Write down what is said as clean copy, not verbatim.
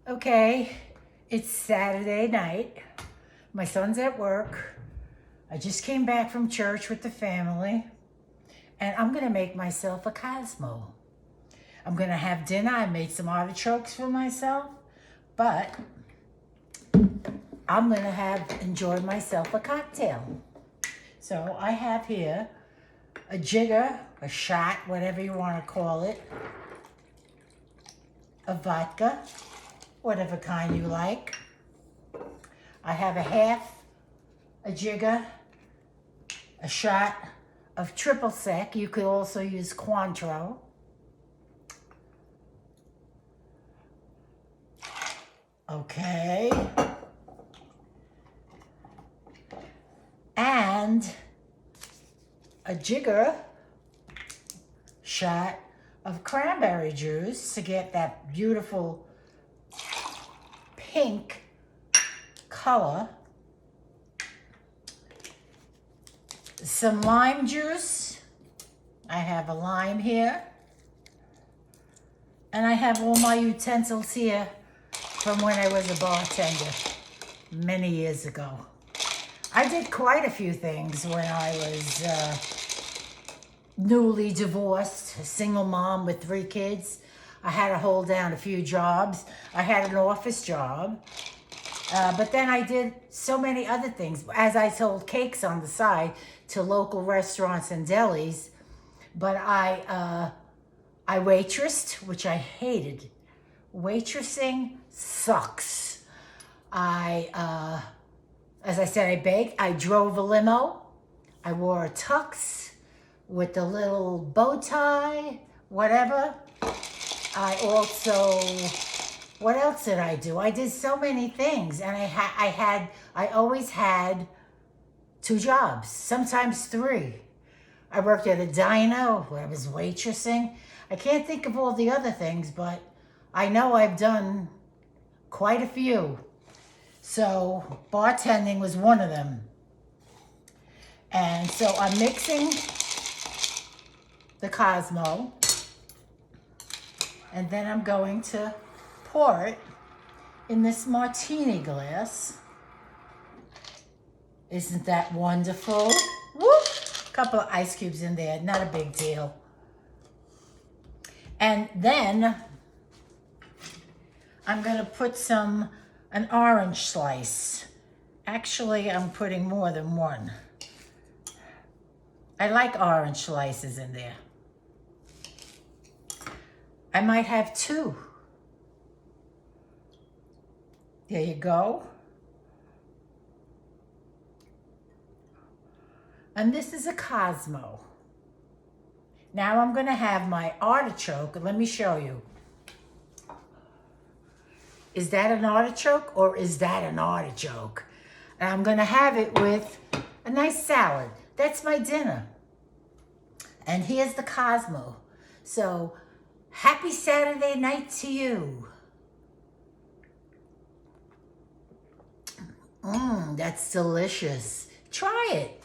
Okay, it's Saturday night. My son's at work. I just came back from church with the family, and I'm gonna make myself a Cosmo. I'm gonna have dinner. I made some artichokes for myself, but I'm gonna enjoy myself a cocktail. So I have here a jigger, a shot, whatever you want to call it, of vodka, whatever kind you like. I have a jigger, a shot of triple sec. You could also use Cointreau. Okay. And a jigger shot of cranberry juice to get that beautiful pink color. Some lime juice. I have a lime here. And I have all my utensils here from when I was a bartender many years ago. I did quite a few things when I was newly divorced, a single mom with 3 kids. I had to hold down a few jobs. I had an office job. But then I did so many other things. As I sold cakes on the side to local restaurants and delis. But I waitressed, which I hated. Waitressing sucks. As I said, I baked. I drove a limo. I wore a tux with the little bow tie, whatever. I also, what else did I do? I did so many things, and I always had 2 jobs, sometimes 3. I worked at a diner where I was waitressing. I can't think of all the other things, but I know I've done quite a few. So bartending was one of them. And so I'm mixing the Cosmo, and then I'm going to pour it in this martini glass. Isn't that wonderful? Whoop! A couple of ice cubes in there, not a big deal. And then I'm gonna put an orange slice. Actually, I'm putting more than one. I like orange slices in there. I might have 2. There you go. And this is a Cosmo. Now I'm gonna have my artichoke. Let me show you. Is that an artichoke or is that an artichoke? And I'm gonna have it with a nice salad. That's my dinner. And here's the Cosmo. So, happy Saturday night to you. That's delicious. Try it.